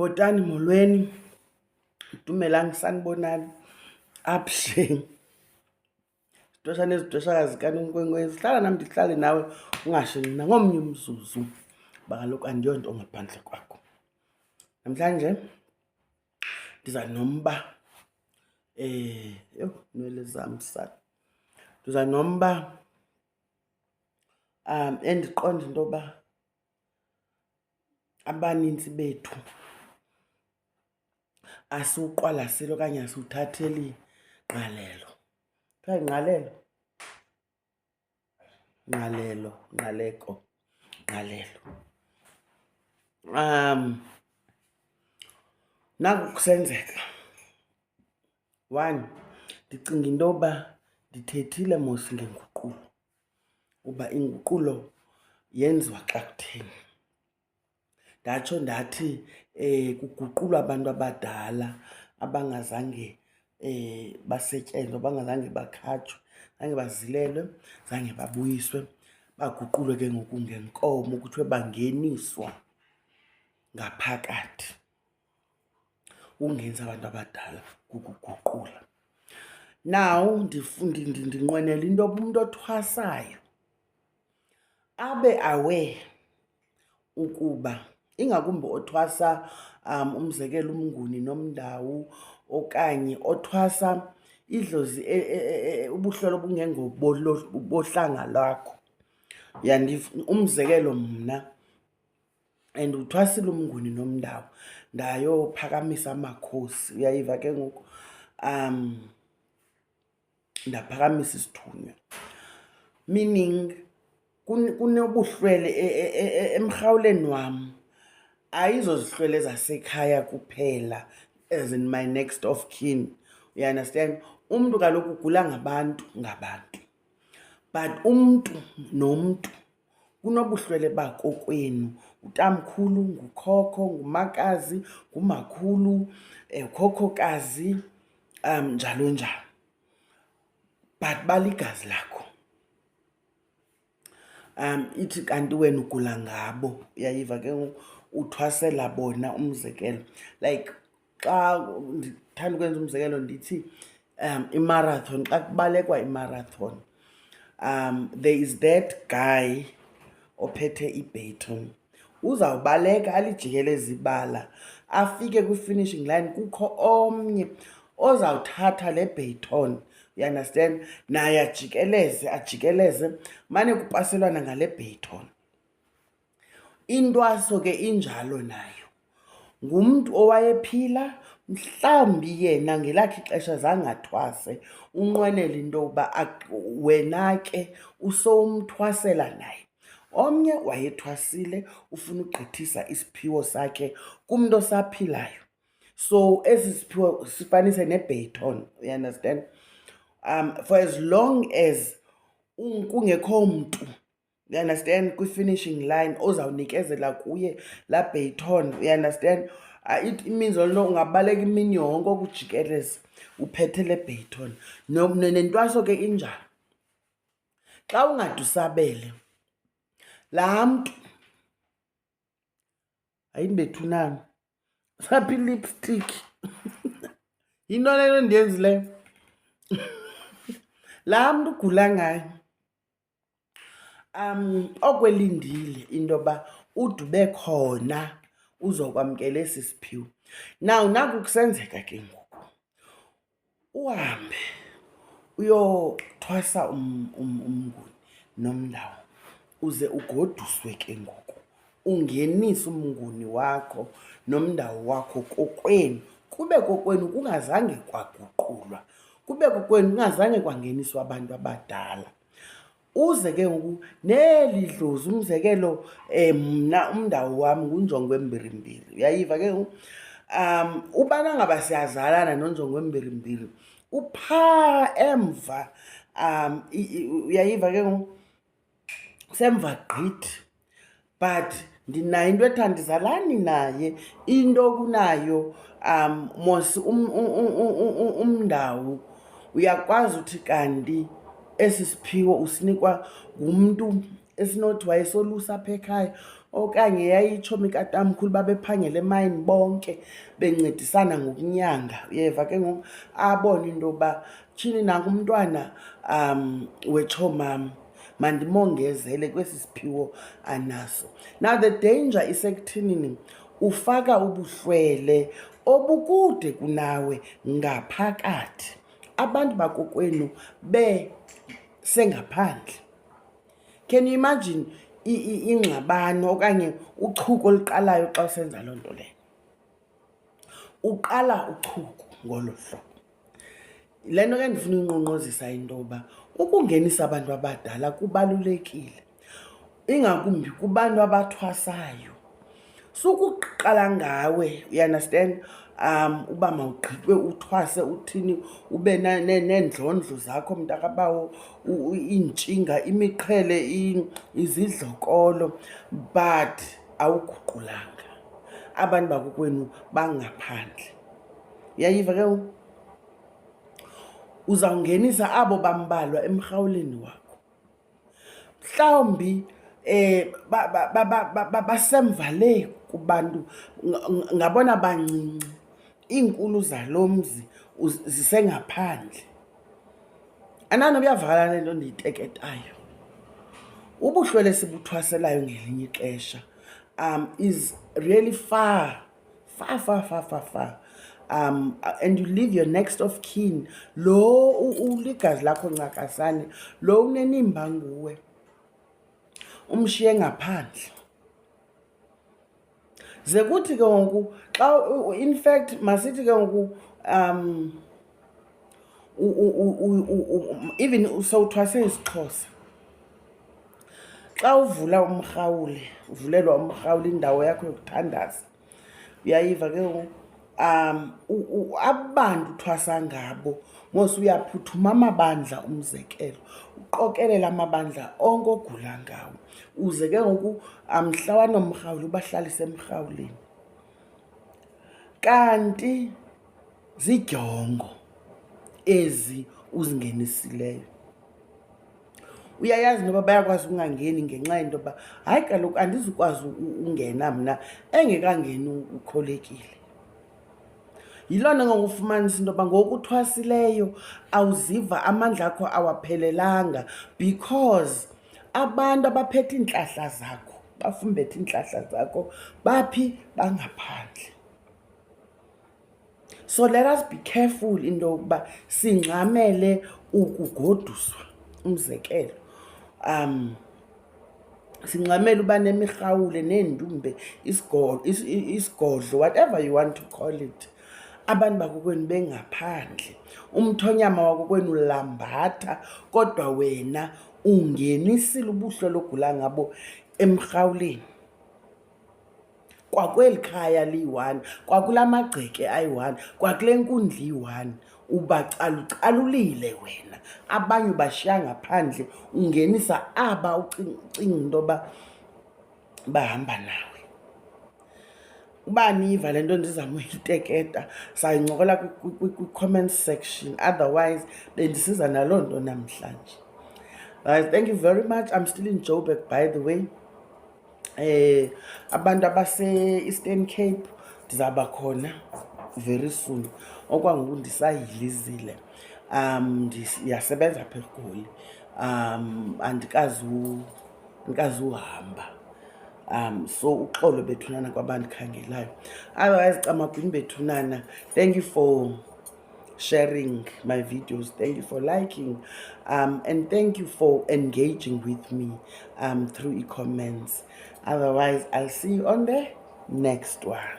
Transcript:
Bhotani, molweni. Dumelang, sanibonani. Absheng. Sitoshana ezidweshakazi kaNkwenkwenkwezi. Hlala nami ndihlale nawe ungasho mina ngomnye umzuzu. Kaloku andiyonto ngaphandle kwakho. Namhlanje ndiza nomba nwele zam sana. Ndiza nomba endiqonda into yoba abanintsi bethu asiwuqwalaseli okanye asiwuthatheli ngqalelo. Kuthiwa yingqalelo? Ngqaleko. Naku kusenzeka. One, ndicinga into yoba ndithethile mos ngenguqulo, uba inguqulo yenziwa xa kutheni. Ndatsho ndathi kuguqulwa abantu abadala abangazange basetyenzwe, abangazange bakhatshwe, zange bazilelwe, zange babuyiswe, baguqulwe ke ngoku ngenkomo, kuthiwe bangeniswa ngaphakathi. Ukungenisa abantu abadala kukuguqula. Now ndinqwenela into yoba umntu othwasayo abe aware ukuba ingakumbi othwasa umzekelo uMnguni noMndawu okanye othwasa idlozi ubuhlolo obungengobohlanga lwakho. Umzekelo mna ndiwuthwasile uMnguni noMndawu ndayophakamisa amakhosi, uyayiva ke ngoku, ndaphakamisa isithunywa. Meaning kunobuhlwele emrhawuleni wam, ayizozihlwele zasekhaya kuphela, as in my next of kin. You understand? Umntu kaloku ugula ngabantu. But umntu nomntu kunobuhlwele bakokwenu, utamkhulu, ngukhokho, ngumakazi, ngumakhulu, ukhokhokazi, njalo njalo. But baligazi lakho. Ithi kanti wena ugula ngabo, uyayiva ke ngoku, uthwasela bona. Umzekelo, like xa ndithanda ukwenza umzekelo ndithi imarathon, xa kubalekwa imarathon, there is that guy ophethe ibaton. Uzawubaleka alijikeleze ibala, afike kwi-finishing line, kukho omnye ozawuthatha le baton. You understand? Naye ajikeleze, mane kupaselwana ngale baton. Intwaso ke injalo nayo. Ngumntu owayephila, mhlawumbi yena ngelakhe ixesha zangathwase, unqwenela into yoba wena ke usowumthwasela naye. Omnye wayethwasile, ufuna ugqithisa isiphiwo sakhe kumntu osaphilayo. So esi siphiwo sifanise nebaton, you understand? For as long as kungekho mntu, you understand, kwi-finishing line ozawunikezela kuye laa baton, you understand? It means loo nto ungabaleka imini yonke ukujikeleza uphethe le baton. Nentwaso ke injalo. Xa ungade usabele, laa mntu, ayindibethunana, saphi i-lipstick? Yinto le nto ndiyenzileyo. Laa mntu ugula ngayo okwelindile into yoba ude ube khona uzokwamkela esi siphiwo. Now naku kusenzeka ke ngoku uhambe uyothwasa uMnguni noMndawu, uze ugoduswe ke ngoku, ungenise uMnguni wakho noMndawu wakho kokwenu. Kube kokwenu kungazange kwaguqulwa, kube kokwenu kungazange kwangeniswa abantu abadala. Uze ke ngoku neli dlozi, umzekelo mna uMndawu wam nguNjongo Mbirimbiri, uyayiva ke ngoku. Ubana ngaba siyazalana noNjongo Mbirimbiri, uphaa emva, uyayiva ke ngoku, semva gqithi. But ndinayo into ethi andizalani naye, into kunayo mos uMndawu uyakwazi uthi kanti esi siphiwo usinikwa ngumntu esinothi wayesolusa apha ekhaya, okanye yayitshomi katamkhulu babephangela emayini bonke bencedisana ngokunyanga. Uyeva ke ngoku abone into yoba tshini nanku umntwana wetshomam, mandimongezele kwesi siphiwo anaso. Now the danger isekuthinini ufaka ubuhlwele obukude kunawe ngaphakathi, abantu bakokwenu besengaphandle. Can you imagine ingxabano okanye uchuku oluqalayo xa usenza loo nto leyo? Uqala uchuku ngolo hlobo. Le nto ke ndifuna uyinqonqozisa into yoba ukungenisa abantu abadala kubalulekile, ingakumbi kubantu abathwasayo. Sukuqala ngawe, you understand, uba mawugqitywe uthwase uthini, ube neendlondlo zakho mntakabawo, iintshinga, imiqhele, izidlokolo, but awuguqulanga. Abantu bakokwenu bangaphandle. Uyayiva ke ngoku? Uzawungenisa abo bambalwa emrhawuleni wakho. Mhlawumbi basemva le kubantu, ngabona bancinci, iinkulu zalo mzi zisengaphandle. Anani buyavakala le nto ndiyiteketayo. Ubuhlwele sibuthwaselayo ngelinye ixesha is really far. And you leave your next of kin, lo uligazi lakho ncakasane, lo unenimba nguwe, umshiye ngaphandle. Ze kuthi ke ngoku xa in fact masithi ke ngoku even sowuthwase isiXhosa, xa uvula umrhawule, uvulelwa umrhawule indawo yakho yokuthandaza, uyayiva ke ngoku abantu uthwasa ngabo mos uyaphuthuma amabandla, umzekelo uqokelela amabandla onke ogula ngawo, uze ke ngoku mhla wanomrhawule ubahlalise emrhawuleni. Kanti zidyongo ezi uzingenisileyo. Uyayazi into yoba bayakwazi ukungangeni ngenxa yento yoba hayi kaloku andizukwazi ungena mna engekangeni ukholekile. Yiloo nto ngoku ufumanisa into yoba ngoku uthwasileyo awuziva amandla akho awaphelelanga, because abantu abaphethe iintlahla zakho, bafumbethe iintlahla zakho, baphi? Bangaphandle. So let us be careful into yokuba singxamele ukugoduswa. Umzekelo, singxamele uba nemirhawule, neendumbe, isigodlo, whatever you want to call it. Abantu bakokwenu bengaphandle, umthonyama wakokwenu lambatha, kodwa wena ungenisile ubuhlwele ogula ngabo emrhawuleni. Kwakweli khaya liyi-1, kwakula magceke ayi-1, kwakule nkundla iyi-1, ubacalucalulile wena. Abanye ubashiya ngaphandle, ungenisa aba ucinga into yoba bahamba nawe. Uba niva le nto ndizama uyiteketa, sayincokola kwi-comment section, otherwise bendisiza naloo nto namhlanje. Guys, thank you very much. I'm still in Joburg, by the way. Abantu abase-Eastern Cape ndizawuba khona very soon. Okwangoku ndisayilizile, ndiyasebenza apha eGoli, andikazuhamba. So uxolo bethunana kwabandikhangelayo. Otherwise, camagwini bethunana, thank you for sharing my videos, thank you for liking, and thank you for engaging with me through comments. Otherwise, I'll see you on the next one.